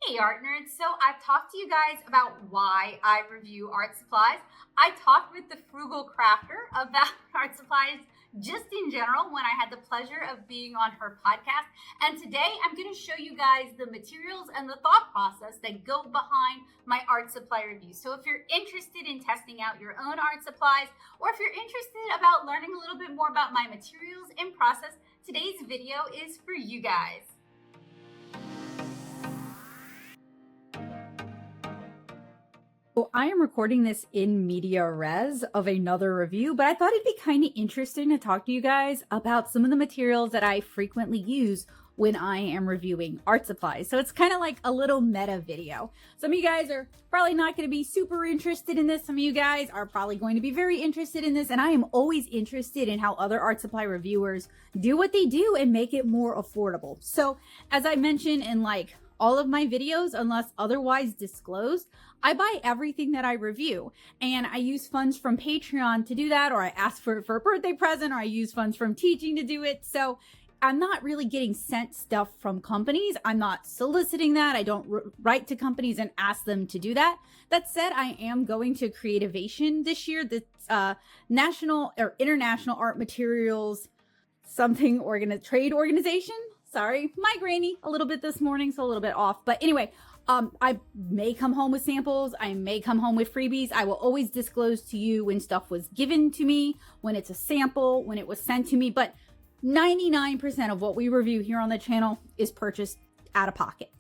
Hey art nerds, so I've talked to you guys about why I review art supplies. I talked with the frugal crafter about art supplies just in general when I had the pleasure of being on her podcast. And today I'm going to show you guys the materials and the thought process that go behind my art supply reviews. So if you're interested in testing out your own art supplies, or if you're interested about learning a little bit more about my materials and process, today's video is for you guys. So I am recording this in media res of another review, but I thought it'd be kind of interesting to talk to you guys about some of the materials that I frequently use when I am reviewing art supplies. So it's kind of like a little meta video. Some of you guys are probably not going to be super interested in this. Some of you guys are probably going to be very interested in this. And I am always interested in how other art supply reviewers do what they do and make it more affordable. So as I mentioned in like all of my videos, unless otherwise disclosed, I buy everything that I review, and I use funds from Patreon to do that, or I ask for it for a birthday present, or I use funds from teaching to do it. So I'm not really getting sent stuff from companies. I'm not soliciting that. I don't write to companies and ask them to do that. That said, I am going to Creativation this year, the National or International Art Materials trade organization. Sorry, my granny a little bit this morning, so a little bit off. But anyway, I may come home with samples. I may come home with freebies. I will always disclose to you when stuff was given to me, when it's a sample, when it was sent to me. But 99% of what we review here on the channel is purchased out of pocket.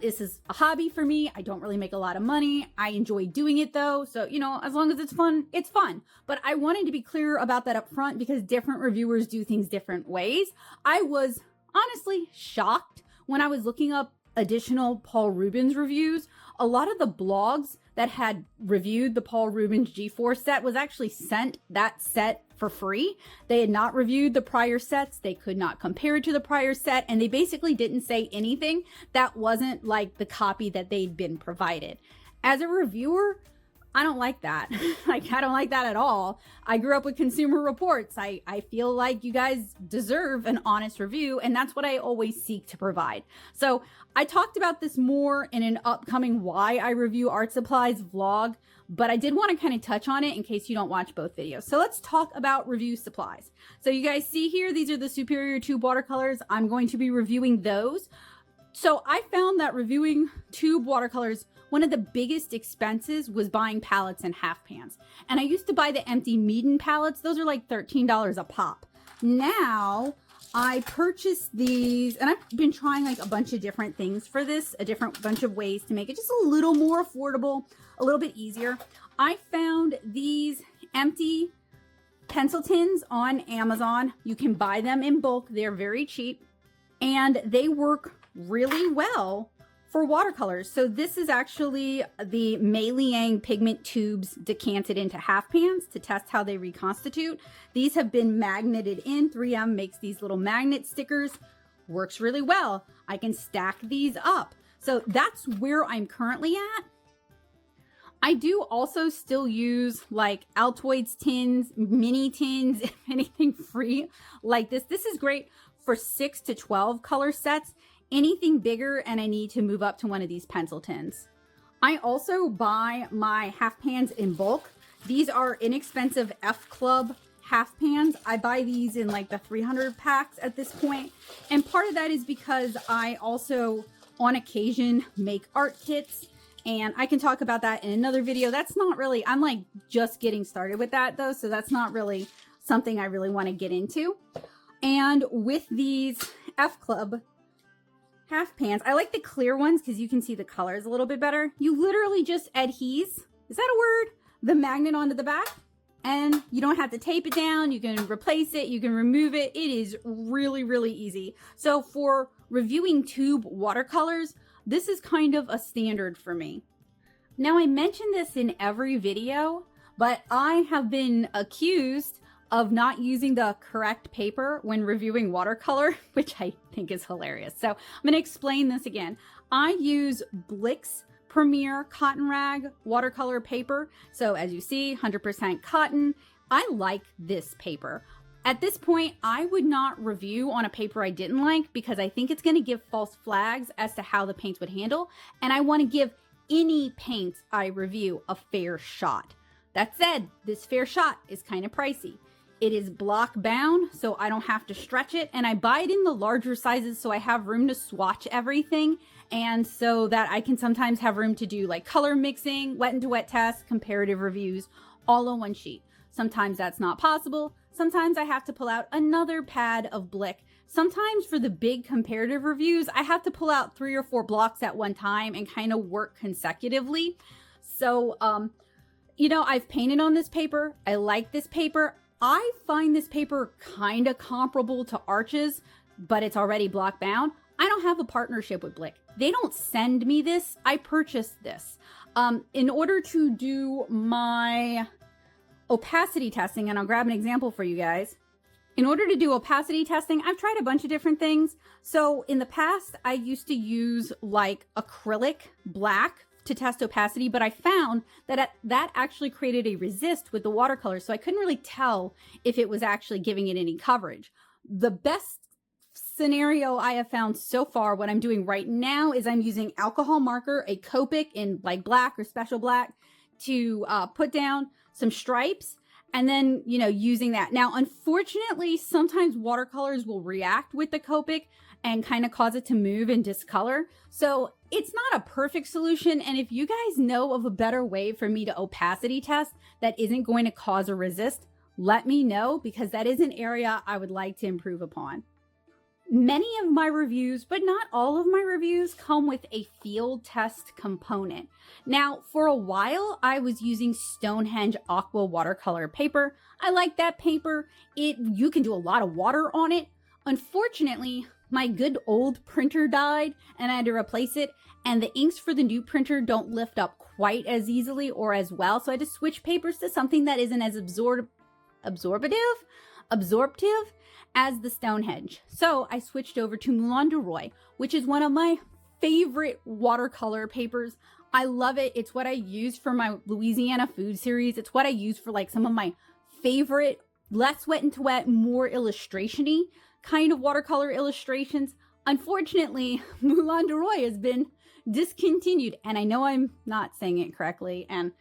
This is a hobby for me. I don't really make a lot of money. I enjoy doing it though. So, you know, as long as it's fun, it's fun. But I wanted to be clear about that up front because different reviewers do things different ways. I was honestly shocked when I was looking up additional Paul Rubens reviews. A lot of the blogs that had reviewed the Paul Rubens G4 set was actually sent that set for free. They had not reviewed the prior sets. They could not compare it to the prior set. And they basically didn't say anything that wasn't like the copy that they'd been provided. As a reviewer, I don't like that. Like, I don't like that at all. I grew up with Consumer Reports. I feel like you guys deserve an honest review, and that's what I always seek to provide. So I talked about this more in an upcoming Why I Review Art Supplies vlog, but I did want to kind of touch on it in case you don't watch both videos. So let's talk about review supplies. So you guys see here, these are the Superior Tube watercolors. I'm going to be reviewing those. So I found that reviewing tube watercolors, one of the biggest expenses was buying palettes and half pans. And I used to buy the empty Meeden palettes. Those are like $13 a pop. Now I purchased these, and I've been trying like a bunch of different things for this, a different bunch of ways to make it just a little more affordable, a little bit easier. I found these empty pencil tins on Amazon. You can buy them in bulk. They're very cheap and they work really well for watercolors. So this is actually the Mei Liang pigment tubes decanted into half pans to test how they reconstitute. These have been magneted in. 3M makes these little magnet stickers. Works really well. I can stack these up. So that's where I'm currently at. I do also still use like Altoids tins, mini tins, if anything free like this. This is great for 6 to 12 color sets. Anything bigger and I need to move up to one of these pencil tins. I also buy my half pans in bulk. These are inexpensive F Club half pans. I buy these in like the 300 packs at this point. And part of that is because I also on occasion make art kits, and I can talk about that in another video. That's not really, I'm like just getting started with that though. So that's not really something I really want to get into. And with these F Club half pans, I like the clear ones because you can see the colors a little bit better. You literally just adhese, is that a word? The magnet onto the back, and you don't have to tape it down. You can replace it, you can remove it. It is really, really easy. So for reviewing tube watercolors, this is kind of a standard for me. Now I mention this in every video, but I have been accused of not using the correct paper when reviewing watercolor, which I think is hilarious. So I'm going to explain this again. I use Blick's Premier Cotton Rag watercolor paper. So as you see, 100% cotton. I like this paper. At this point, I would not review on a paper I didn't like because I think it's going to give false flags as to how the paints would handle, and I want to give any paints I review a fair shot. That said, this fair shot is kind of pricey. It is block bound, so I don't have to stretch it, and I buy it in the larger sizes so I have room to swatch everything, and so that I can sometimes have room to do like color mixing, wet into wet tests, comparative reviews, all on one sheet. Sometimes that's not possible. Sometimes I have to pull out another pad of Blick. Sometimes for the big comparative reviews, I have to pull out 3 or 4 blocks at one time and kind of work consecutively. So, you know, I've painted on this paper. I like this paper. I find this paper kind of comparable to Arches, but it's already block bound. I don't have a partnership with Blick. They don't send me this. I purchased this. In order to do my opacity testing, and I'll grab an example for you guys. In order to do opacity testing, I've tried a bunch of different things. So in the past, I used to use like acrylic black to test opacity, but I found that that actually created a resist with the watercolor, so I couldn't really tell if it was actually giving it any coverage. The best scenario I have found so far, what I'm doing right now, is I'm using alcohol marker, a Copic in like black or special black, to put down some stripes, and then, you know, using that. Now, unfortunately, sometimes watercolors will react with the Copic and kind of cause it to move and discolor. So it's not a perfect solution. And if you guys know of a better way for me to opacity test that isn't going to cause a resist, let me know, because that is an area I would like to improve upon. Many of my reviews, but not all of my reviews, come with a field test component. Now, for a while, I was using Stonehenge Aqua Watercolor Paper. I like that paper. You can do a lot of water on it. Unfortunately, my good old printer died and I had to replace it, and the inks for the new printer don't lift up quite as easily or as well, so I had to switch papers to something that isn't as absorptive as the Stonehenge. So I switched over to Moulin du Roi, which is one of my favorite watercolor papers. I love it. It's what I use for my Louisiana food series. It's what I use for like some of my favorite, less wet into wet, more illustration-y kind of watercolor illustrations. Unfortunately, Moulin du Roi has been discontinued, and I know I'm not saying it correctly, and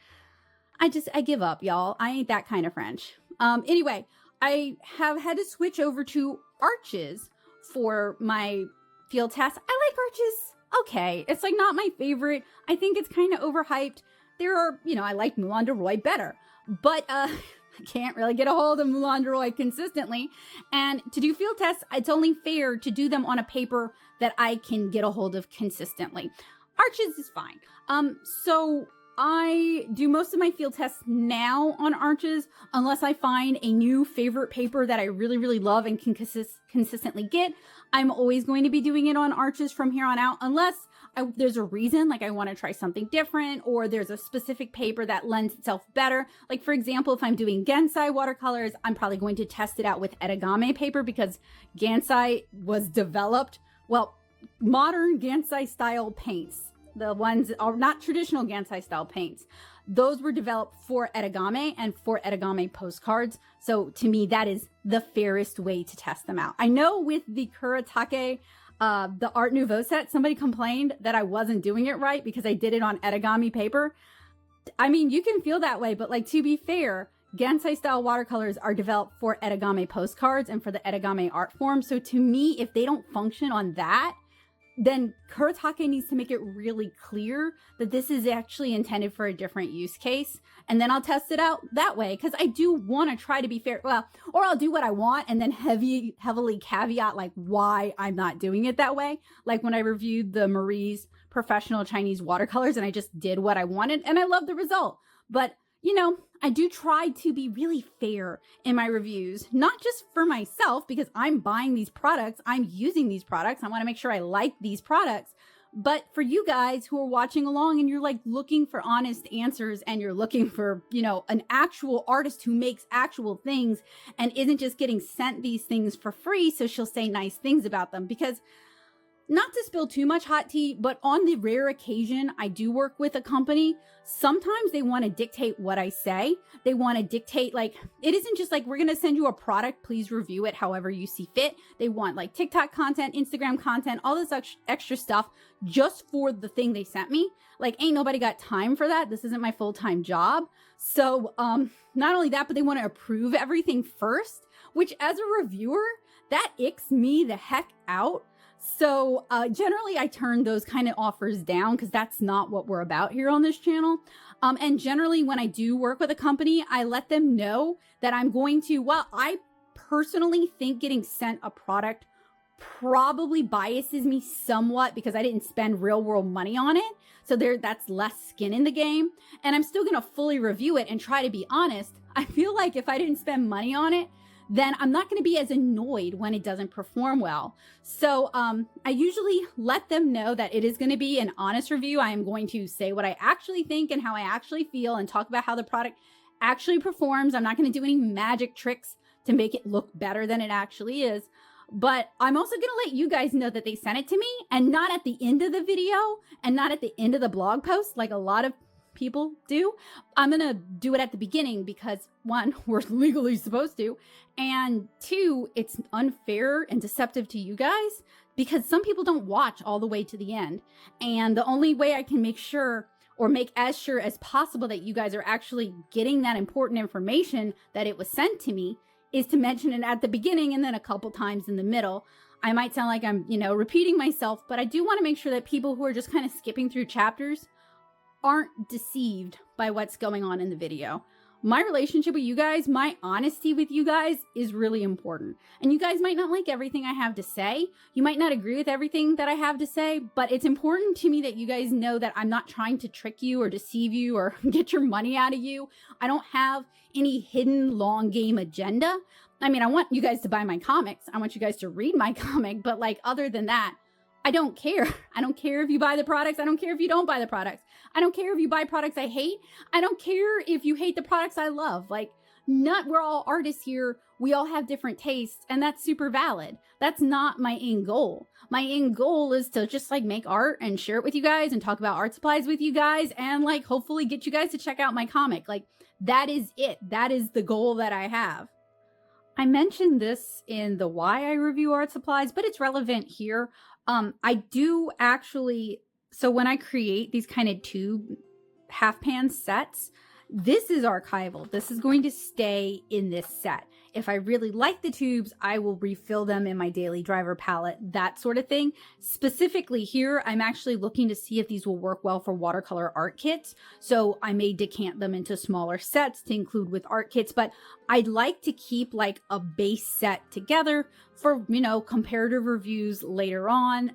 I give up, y'all. I ain't that kind of French. Anyway, I have had to switch over to Arches for my field test. I like Arches. Okay. It's like not my favorite. I think it's kind of overhyped. There are, you know, I like Moulin du Roi better, but I can't really get a hold of Moulin du Roi consistently. And to do field tests, it's only fair to do them on a paper that I can get a hold of consistently. Arches is fine. So I do most of my field tests now on Arches, unless I find a new favorite paper that I really, really love and can consistently get. I'm always going to be doing it on Arches from here on out, unless there's a reason, like I want to try something different, or there's a specific paper that lends itself better. Like, for example, if I'm doing Gansai watercolors, I'm probably going to test it out with Edagame paper, because Gansai was developed, well, modern Gansai style paints. The ones are not traditional Gansai style paints. Those were developed for Edagame and for Edagame postcards. So to me, that is the fairest way to test them out. I know with the Kuretake, the Art Nouveau set, somebody complained that I wasn't doing it right because I did it on Edagame paper. I mean, you can feel that way, but like, to be fair, Gansai style watercolors are developed for Edagame postcards and for the Edagame art form. So to me, if they don't function on that, then Kuretake needs to make it really clear that this is actually intended for a different use case. And then I'll test it out that way, because I do want to try to be fair. Well, or I'll do what I want and then heavily caveat like why I'm not doing it that way. Like when I reviewed the Marie's professional Chinese watercolors and I just did what I wanted and I love the result. But you know, I do try to be really fair in my reviews, not just for myself, because I'm buying these products, I'm using these products, I want to make sure I like these products, but for you guys who are watching along and you're like looking for honest answers and you're looking for, you know, an actual artist who makes actual things and isn't just getting sent these things for free so she'll say nice things about them. Because not to spill too much hot tea, but on the rare occasion I do work with a company, sometimes they want to dictate what I say. They want to dictate, like, it isn't just like, we're going to send you a product, please review it however you see fit. They want like TikTok content, Instagram content, all this extra stuff just for the thing they sent me. Like, ain't nobody got time for that. This isn't my full-time job. So not only that, but they want to approve everything first, which as a reviewer, that icks me the heck out. So generally I turn those kind of offers down because that's not what we're about here on this channel. And generally when I do work with a company, I let them know that I'm going to, well, I personally think getting sent a product probably biases me somewhat because I didn't spend real world money on it. So that's less skin in the game. And I'm still going to fully review it and try to be honest. I feel like if I didn't spend money on it, then I'm not going to be as annoyed when it doesn't perform well. So I usually let them know that it is going to be an honest review. I am going to say what I actually think and how I actually feel and talk about how the product actually performs. I'm not going to do any magic tricks to make it look better than it actually is. But I'm also going to let you guys know that they sent it to me, and not at the end of the video and not at the end of the blog post like a lot of people do. I'm going to do it at the beginning because one, we're legally supposed to, and two, it's unfair and deceptive to you guys because some people don't watch all the way to the end. And the only way I can make sure or make as sure as possible that you guys are actually getting that important information that it was sent to me is to mention it at the beginning and then a couple times in the middle. I might sound like I'm, repeating myself, but I do want to make sure that people who are just kind of skipping through chapters aren't deceived by what's going on in the video. My relationship with you guys, my honesty with you guys is really important. And you guys might not like everything I have to say. You might not agree with everything that I have to say, but it's important to me that you guys know that I'm not trying to trick you or deceive you or get your money out of you. I don't have any hidden long game agenda. I mean, I want you guys to buy my comics. I want you guys to read my comic, but like other than that, I don't care. I don't care if you buy the products. I don't care if you don't buy the products. I don't care if you buy products I hate. I don't care if you hate the products I love. Like, we're all artists here. We all have different tastes, and that's super valid. That's not my end goal. My end goal is to just like make art and share it with you guys and talk about art supplies with you guys and like hopefully get you guys to check out my comic. Like, that is it. That is the goal that I have. I mentioned this in the why I review art supplies, but it's relevant here. I do actually, so when I create these kind of tube half pan sets, this is archival. This is going to stay in this set. If I really like the tubes, I will refill them in my daily driver palette, that sort of thing. Specifically here, I'm actually looking to see if these will work well for watercolor art kits. So I may decant them into smaller sets to include with art kits, but I'd like to keep like a base set together for, comparative reviews later on,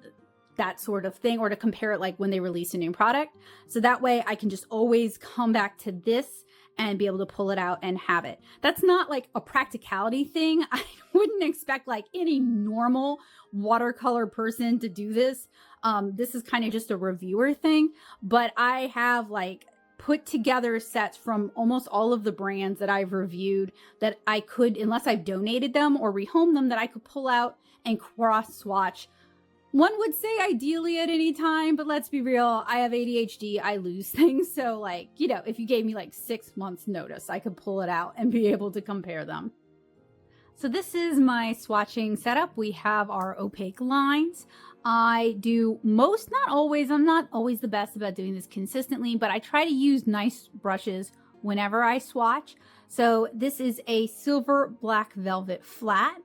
that sort of thing, or to compare it like when they release a new product. So that way I can just always come back to this and be able to pull it out and have it. That's not like a practicality thing. I wouldn't expect like any normal watercolor person to do this. This is kind of just a reviewer thing, but I have like put together sets from almost all of the brands that I've reviewed that I could, unless I've donated them or rehomed them, that I could pull out and cross swatch. One would say ideally at any time, but let's be real, I have ADHD, I lose things. So like, if you gave me like 6 months notice, I could pull it out and be able to compare them. So this is my swatching setup. We have our opaque lines. I do most, not always, I'm not always the best about doing this consistently, but I try to use nice brushes whenever I swatch. So this is a silver black velvet flat.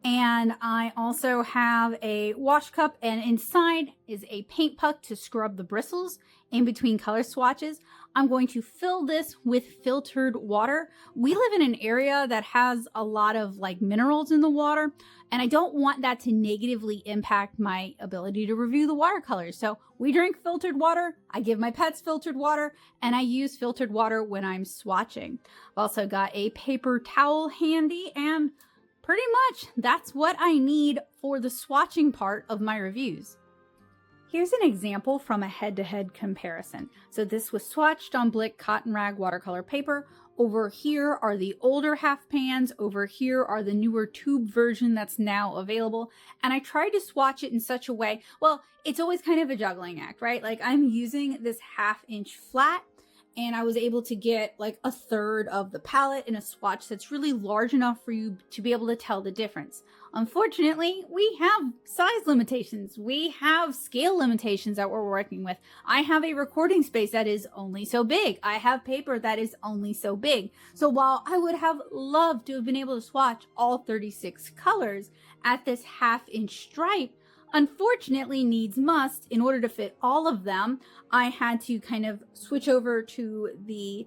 And I also have a wash cup, and inside is a paint puck to scrub the bristles in between color swatches. I'm going to fill this with filtered water. We live in an area that has a lot of like minerals in the water, and I don't want that to negatively impact my ability to review the watercolors. So we drink filtered water. I give my pets filtered water, and I use filtered water when I'm swatching. I've also got a paper towel handy, and pretty much that's what I need for the swatching part of my reviews. Here's an example from a head-to-head comparison. So this was swatched on Blick cotton rag watercolor paper Over here are the older half pans. Over here are the newer tube version that's now available. And I tried to swatch it in such a way, well, it's always kind of a juggling act, right? Like I'm using this 1/2 inch flat, and I was able to get like 1/3 of the palette in a swatch that's really large enough for you to be able to tell the difference. Unfortunately, we have size limitations. We have scale limitations that we're working with. I have a recording space that is only so big. I have paper that is only so big. So while I would have loved to have been able to swatch all 36 colors at this 1/2 inch stripe, unfortunately, needs must, in order to fit all of them, I had to kind of switch over to the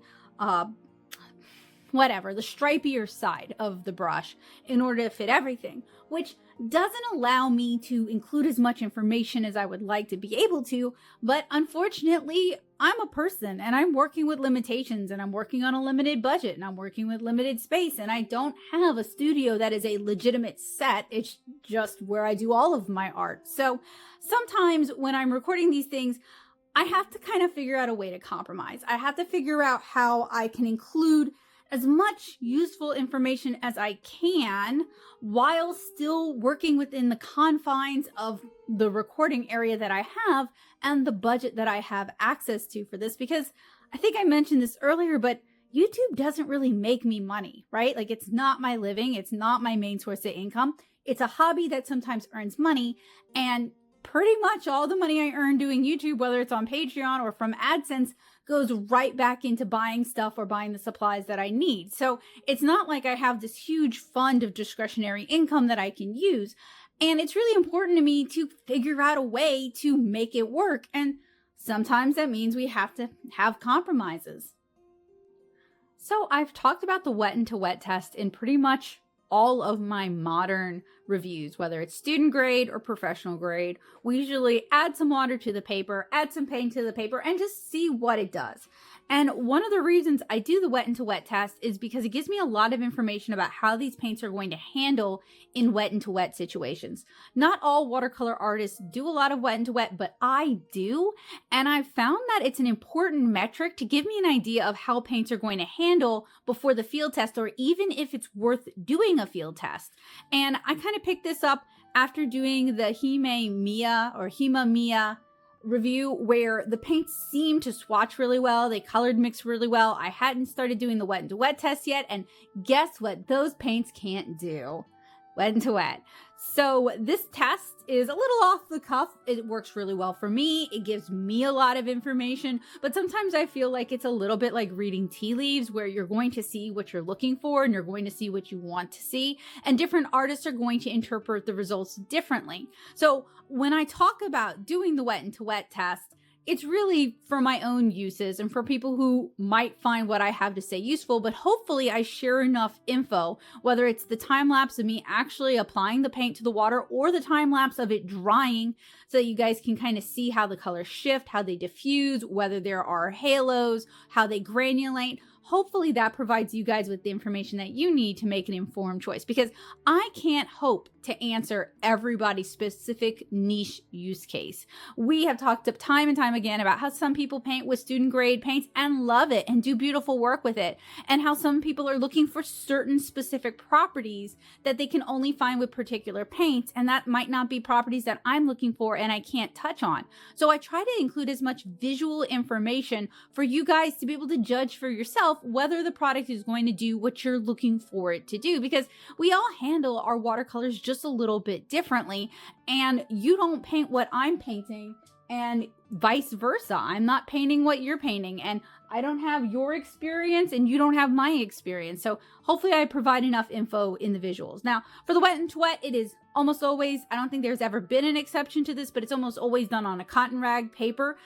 the stripier side of the brush in order to fit everything, which doesn't allow me to include as much information as I would like to be able to. But unfortunately, I'm a person and I'm working with limitations, and I'm working on a limited budget, and I'm working with limited space, and I don't have a studio that is a legitimate set. It's just where I do all of my art. So sometimes when I'm recording these things, I have to kind of figure out a way to compromise. I have to figure out how I can include as much useful information as I can while still working within the confines of the recording area that I have and the budget that I have access to for this. Because I think I mentioned this earlier, but YouTube doesn't really make me money, right? Like it's not my living. It's not my main source of income. It's a hobby that sometimes earns money, and pretty much all the money I earn doing YouTube, whether it's on Patreon or from AdSense, goes right back into buying stuff or buying the supplies that I need. So it's not like I have this huge fund of discretionary income that I can use. And it's really important to me to figure out a way to make it work. And sometimes that means we have to have compromises. So I've talked about the wet into wet test in pretty much all of my modern reviews, whether it's student grade or professional grade. We usually add some water to the paper, add some paint to the paper, and just see what it does. And one of the reasons I do the wet into wet test is because it gives me a lot of information about how these paints are going to handle in wet into wet situations. Not all watercolor artists do a lot of wet into wet, but I do. And I've found that it's an important metric to give me an idea of how paints are going to handle before the field test, or even if it's worth doing a field test. And I kind of picked this up after doing the Hima Mia review, where the paints seemed to swatch really well. They colored mix really well. I hadn't started doing the wet into wet test yet, and guess what those paints can't do? Wet into wet. So this test is a little off the cuff. It works really well for me. It gives me a lot of information, but sometimes I feel like it's a little bit like reading tea leaves, where you're going to see what you're looking for and you're going to see what you want to see, and different artists are going to interpret the results differently. So when I talk about doing the wet into wet test, it's really for my own uses and for people who might find what I have to say useful, but hopefully I share enough info, whether it's the time lapse of me actually applying the paint to the water or the time lapse of it drying, so that you guys can kind of see how the colors shift, how they diffuse, whether there are halos, how they granulate. Hopefully that provides you guys with the information that you need to make an informed choice, because I can't hope to answer everybody's specific niche use case. We have talked up time and time again about how some people paint with student grade paints and love it and do beautiful work with it, and how some people are looking for certain specific properties that they can only find with particular paints, and that might not be properties that I'm looking for and I can't touch on. So I try to include as much visual information for you guys to be able to judge for yourself whether the product is going to do what you're looking for it to do, because we all handle our watercolors just a little bit differently, and you don't paint what I'm painting and vice versa. I'm not painting what you're painting, and I don't have your experience and you don't have my experience. So hopefully I provide enough info in the visuals. Now for the wet into wet, it is almost always, I don't think there's ever been an exception to this, but it's almost always done on a cotton rag paper.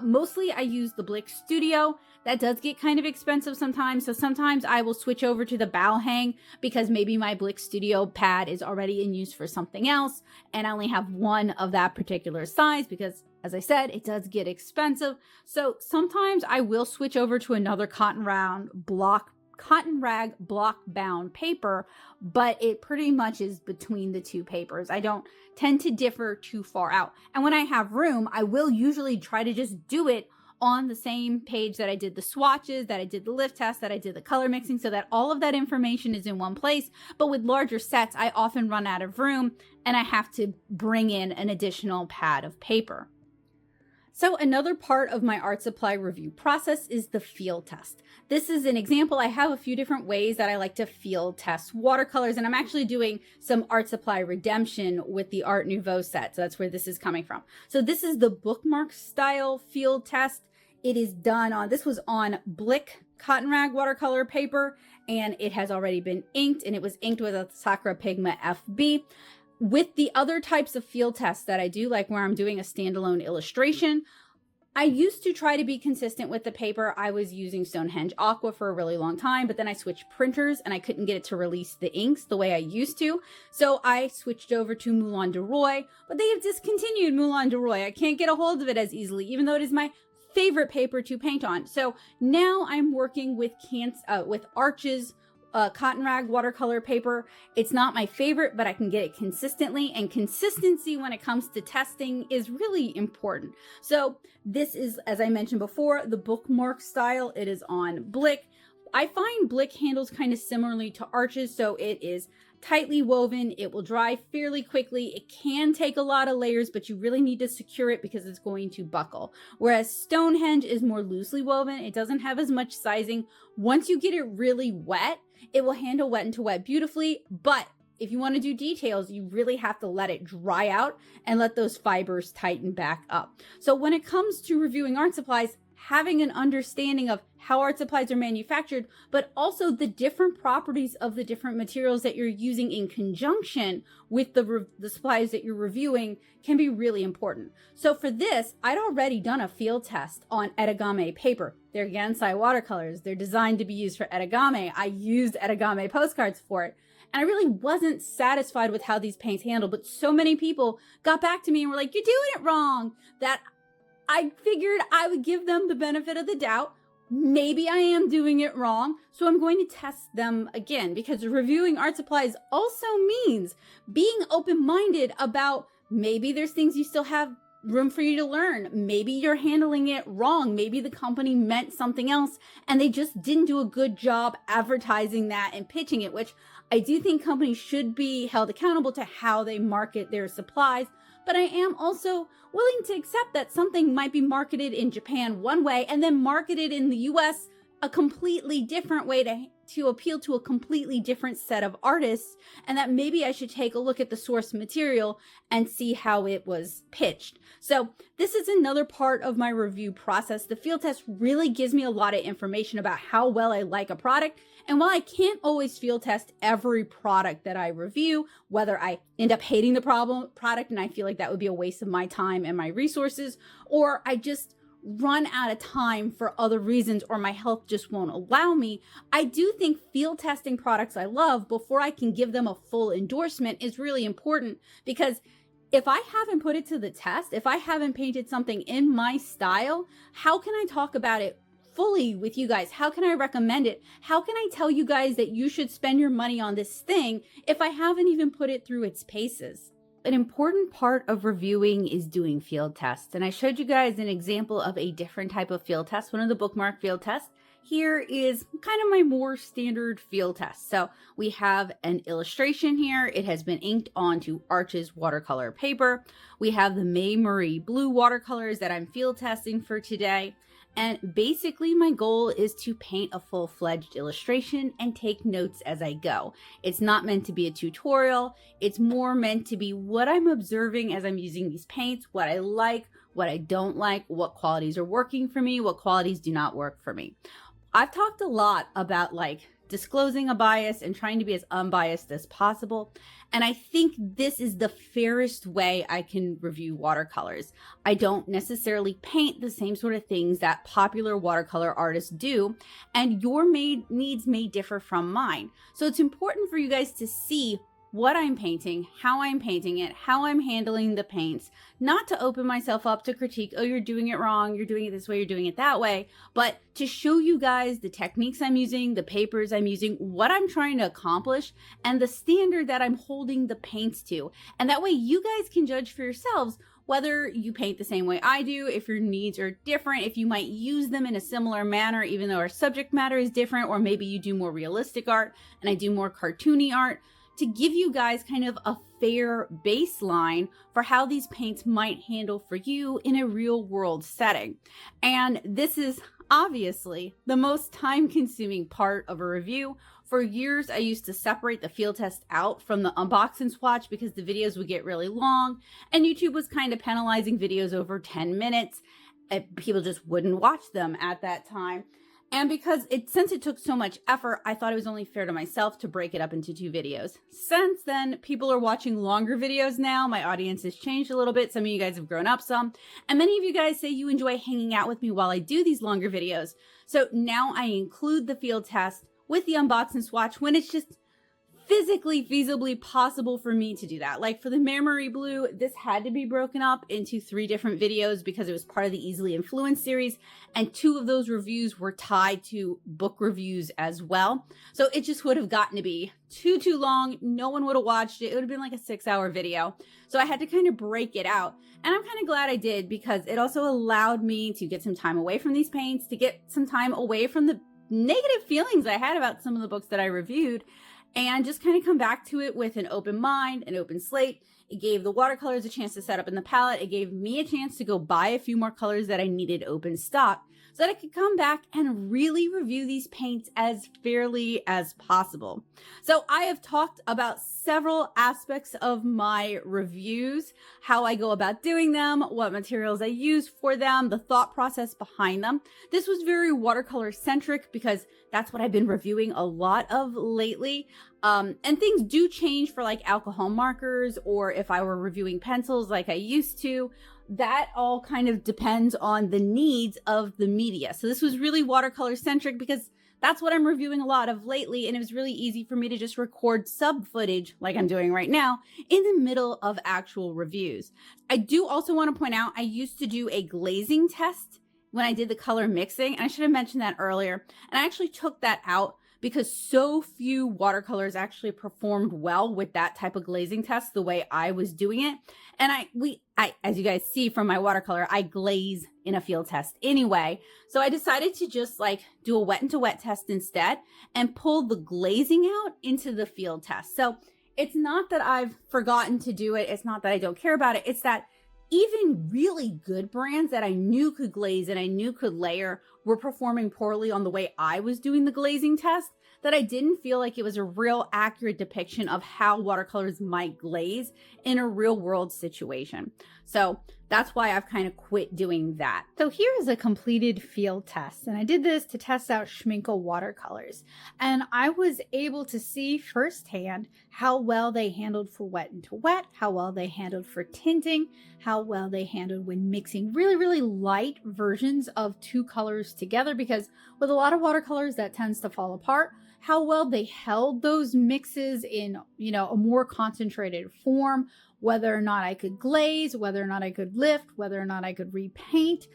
Mostly I use the Blick Studio. That does get kind of expensive sometimes. So sometimes I will switch over to the bow hang, because maybe my Blick Studio pad is already in use for something else, and I only have one of that particular size, because as I said, it does get expensive. So sometimes I will switch over to another cotton rag block bound paper, but it pretty much is between the two papers. I don't tend to differ too far out. And when I have room, I will usually try to just do it on the same page that I did the swatches, that I did the lift test, that I did the color mixing, so that all of that information is in one place. But with larger sets, I often run out of room and I have to bring in an additional pad of paper. So another part of my art supply review process is the field test. This is an example. I have a few different ways that I like to field test watercolors, and I'm actually doing some art supply redemption with the Art Nouveau set. So that's where this is coming from. So this is the bookmark style field test. It is done on, this was on Blick cotton rag watercolor paper, and it has already been inked, and it was inked with a Sakura Pigma FB. With the other types of field tests that I do, like where I'm doing a standalone illustration, I used to try to be consistent with the paper. I was using Stonehenge Aqua for a really long time, but then I switched printers and I couldn't get it to release the inks the way I used to. So I switched over to Moulin de Roy, but they have discontinued Moulin de Roy. I can't get a hold of it as easily, even though it is my favorite paper to paint on. So now I'm working with Arches cotton rag watercolor paper. It's not my favorite, but I can get it consistently, and consistency when it comes to testing is really important. So this is, as I mentioned before, the bookmark style. It is on Blick. I find Blick handles kind of similarly to Arches, so it is tightly woven. It will dry fairly quickly. It can take a lot of layers, but you really need to secure it because it's going to buckle. Whereas Stonehenge is more loosely woven. It doesn't have as much sizing. Once you get it really wet, it will handle wet into wet beautifully, but if you want to do details, you really have to let it dry out and let those fibers tighten back up. So when it comes to reviewing art supplies, having an understanding of how art supplies are manufactured, but also the different properties of the different materials that you're using in conjunction with the supplies that you're reviewing can be really important. So for this, I'd already done a field test on Edagame paper. They're Gansai watercolors. They're designed to be used for Edagame. I used Edagame postcards for it. And I really wasn't satisfied with how these paints handled, but so many people got back to me and were like, "You're doing it wrong," that I figured I would give them the benefit of the doubt. Maybe I am doing it wrong, so I'm going to test them again, because reviewing art supplies also means being open-minded about maybe there's things you still have room for you to learn. Maybe you're handling it wrong. Maybe the company meant something else and they just didn't do a good job advertising that and pitching it, which I do think companies should be held accountable to how they market their supplies. But I am also willing to accept that something might be marketed in Japan one way and then marketed in the US a completely different way to appeal to a completely different set of artists, and that maybe I should take a look at the source material and see how it was pitched. So this is another part of my review process. The field test really gives me a lot of information about how well I like a product. And while I can't always field test every product that I review, whether I end up hating the product and I feel like that would be a waste of my time and my resources, or I just run out of time for other reasons, or my health just won't allow me, I do think field testing products I love before I can give them a full endorsement is really important, because if I haven't put it to the test, if I haven't painted something in my style, how can I talk about it fully with you guys? How can I recommend it? How can I tell you guys that you should spend your money on this thing if I haven't even put it through its paces? An important part of reviewing is doing field tests. And I showed you guys an example of a different type of field test, one of the bookmark field tests. Here is kind of my more standard field test. So we have an illustration here. It has been inked onto Arches watercolor paper. We have the May Marie blue watercolors that I'm field testing for today. And basically my goal is to paint a full-fledged illustration and take notes as I go. It's not meant to be a tutorial. It's more meant to be what I'm observing as I'm using these paints, what I like, what I don't like, what qualities are working for me, what qualities do not work for me. I've talked a lot about disclosing a bias and trying to be as unbiased as possible. And I think this is the fairest way I can review watercolors. I don't necessarily paint the same sort of things that popular watercolor artists do, and your needs may differ from mine. So it's important for you guys to see what I'm painting, how I'm painting it, how I'm handling the paints, not to open myself up to critique, oh, you're doing it wrong, you're doing it this way, you're doing it that way, but to show you guys the techniques I'm using, the papers I'm using, what I'm trying to accomplish, and the standard that I'm holding the paints to. And that way you guys can judge for yourselves whether you paint the same way I do, if your needs are different, if you might use them in a similar manner, even though our subject matter is different, or maybe you do more realistic art and I do more cartoony art, to give you guys kind of a fair baseline for how these paints might handle for you in a real world setting. And this is obviously the most time-consuming part of a review. For years, I used to separate the field test out from the unbox and swatch because the videos would get really long, and YouTube was kind of penalizing videos over 10 minutes. And people just wouldn't watch them at that time. And since it took so much effort, I thought it was only fair to myself to break it up into 2 videos. Since then, people are watching longer videos now. My audience has changed a little bit. Some of you guys have grown up some. And many of you guys say you enjoy hanging out with me while I do these longer videos. So now I include the field test with the unbox and swatch when it's just physically feasibly possible for me to do that. Like for the Memory Blue, this had to be broken up into 3 different videos because it was part of the Easily Influenced series, and 2 of those reviews were tied to book reviews as well. So it just would have gotten to be too long. No one would have watched it. It would have been like a 6-hour video. So I had to kind of break it out. And I'm kind of glad I did, because it also allowed me to get some time away from these paints, to get some time away from the negative feelings I had about some of the books that I reviewed, and just kind of come back to it with an open mind, an open slate. It gave the watercolors a chance to set up in the palette. It gave me a chance to go buy a few more colors that I needed open stock, so that I could come back and really review these paints as fairly as possible. So I have talked about several aspects of my reviews, how I go about doing them, what materials I use for them, the thought process behind them. This was very watercolor centric because that's what I've been reviewing a lot of lately. And things do change for like alcohol markers, or if I were reviewing pencils like I used to. That all kind of depends on the needs of the media. So this was really watercolor centric because that's what I'm reviewing a lot of lately, and it was really easy for me to just record sub footage like I'm doing right now in the middle of actual reviews. I do also want to point out I used to do a glazing test when I did the color mixing, and I should have mentioned that earlier. And I actually took that out because so few watercolors actually performed well with that type of glazing test the way I was doing it. And I, as you guys see from my watercolor, I glaze in a field test anyway. So I decided to just like do a wet into wet test instead and pull the glazing out into the field test. So it's not that I've forgotten to do it. It's not that I don't care about it. It's that even really good brands that I knew could glaze and I knew could layer were performing poorly on the way I was doing the glazing test, that I didn't feel like it was a real accurate depiction of how watercolors might glaze in a real world situation. So that's why I've kind of quit doing that. So here is a completed field test, and I did this to test out Schmincke watercolors, and I was able to see firsthand how well they handled for wet into wet, how well they handled for tinting, how well they handled when mixing really light versions of 2 colors together, because with a lot of watercolors that tends to fall apart, how well they held those mixes in, a more concentrated form, whether or not I could glaze, whether or not I could lift, whether or not I could repaint,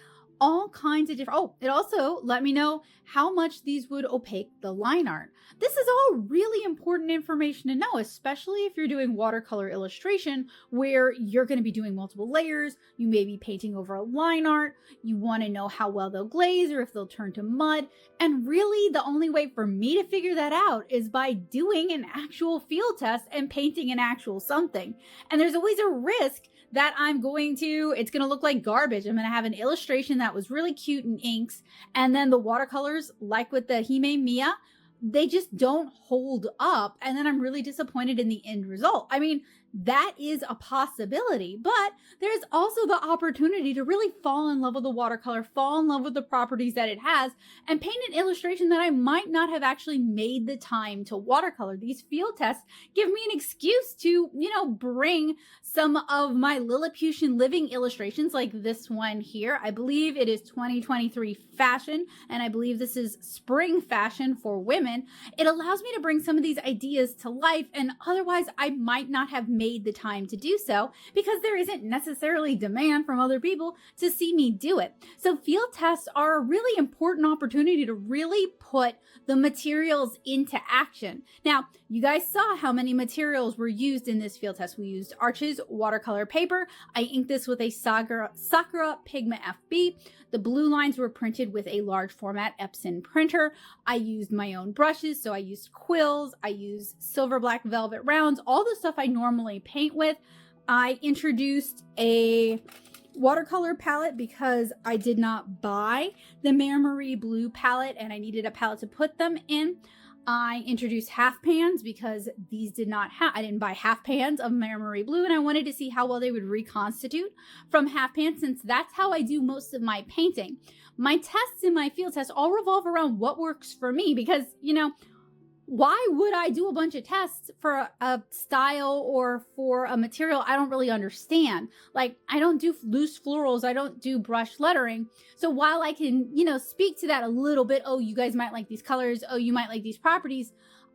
all kinds of different. Oh, it also let me know how much these would opaque the line art. This is all really important information to know, especially if you're doing watercolor illustration where you're going to be doing multiple layers. You may be painting over a line art. You want to know how well they'll glaze or if they'll turn to mud. And really the only way for me to figure that out is by doing an actual field test and painting an actual something. And there's always a risk that it's going to look like garbage. I'm going to have an illustration that was really cute in inks, and then the watercolors, like with the Hime Mia, they just don't hold up, and then I'm really disappointed in the end result. I mean, that is a possibility, but there's also the opportunity to really fall in love with the watercolor, fall in love with the properties that it has, and paint an illustration that I might not have actually made the time to watercolor. These field tests give me an excuse to, bring some of my Lilliputian living illustrations like this one here. I believe it is 2023 fashion, and I believe this is spring fashion for women. It allows me to bring some of these ideas to life, and otherwise I might not have made the time to do so because there isn't necessarily demand from other people to see me do it. So field tests are a really important opportunity to really put the materials into action. Now, you guys saw how many materials were used in this field test. We used Arches watercolor paper. I inked this with a Sakura Pigment FB. The blue lines were printed with a large format Epson printer. I used my own brushes, so I used quills, I used silver black velvet rounds, all the stuff I normally paint with. I introduced a watercolor palette because I did not buy the Mare Marie blue palette and I needed a palette to put them in. I introduced half pans because these I didn't buy half pans of Mare Marie blue, and I wanted to see how well they would reconstitute from half pans, since that's how I do most of my painting. My tests and my field tests all revolve around what works for me because, you know, why would I do a bunch of tests for a style or for a material I don't really understand? Like, I don't do loose florals. I don't do brush lettering. So while I can, you know, speak to that a little bit, oh, you guys might like these colors, oh, you might like these properties,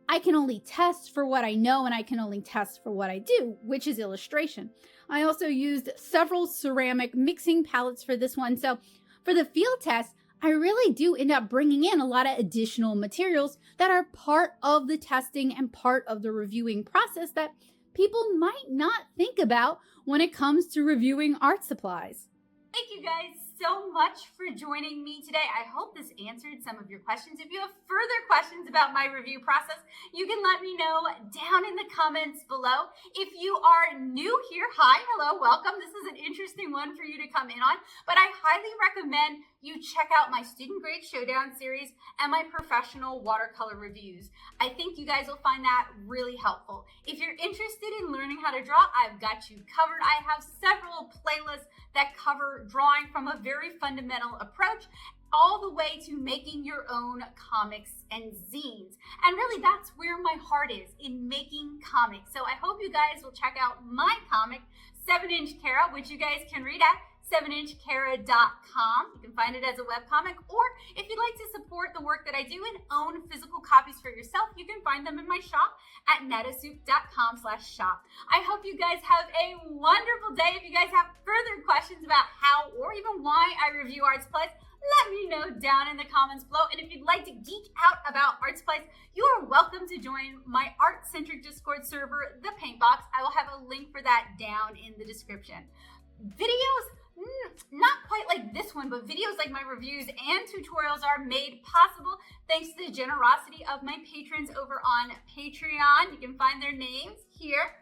I can only test for what I know, and I can only test for what I do, which is illustration. I also used several ceramic mixing palettes for this one. So for the field test, I really do end up bringing in a lot of additional materials that are part of the testing and part of the reviewing process that people might not think about when it comes to reviewing art supplies. Thank you guys so much for joining me today. I hope this answered some of your questions. If you have further questions about my review process, you can let me know down in the comments below. If you are new here, hi, hello, welcome. This is an interesting one for you to come in on, but I highly recommend you check out my Student Grade Showdown series and my professional watercolor reviews. I think you guys will find that really helpful. If you're interested in learning how to draw, I've got you covered. I have several playlists that cover drawing from a very fundamental approach all the way to making your own comics and zines. And really, that's where my heart is, in making comics. So I hope you guys will check out my comic, 7-Inch Kara, which you guys can read at 7inchkara.com. You can find it as a webcomic, or if you'd like to support the work that I do and own physical copies for yourself, you can find them in my shop at nettasoup.com/shop. I hope you guys have a wonderful day. If you guys have further questions about how or even why I review art supplies, let me know down in the comments below. And if you'd like to geek out about art supplies, you are welcome to join my art-centric Discord server, The Paint Box. I will have a link for that down in the description. Videos, not quite like this one, but videos like my reviews and tutorials are made possible thanks to the generosity of my patrons over on Patreon. You can find their names here.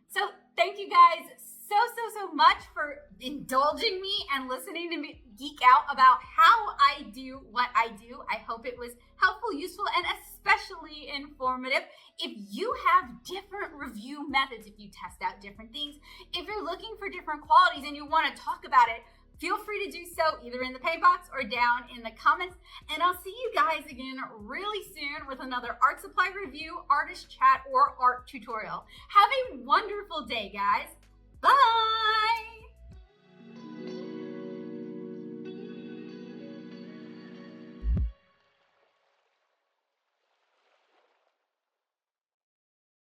So thank you guys so much for indulging me and listening to me geek out about how I do what I do. I hope it was helpful, useful, and especially informative. If you have different review methods, if you test out different things, if you're looking for different qualities and you want to talk about it, feel free to do so either in the paint box or down in the comments. And I'll see you guys again really soon with another art supply review, artist chat, or art tutorial. Have a wonderful day, guys. Bye!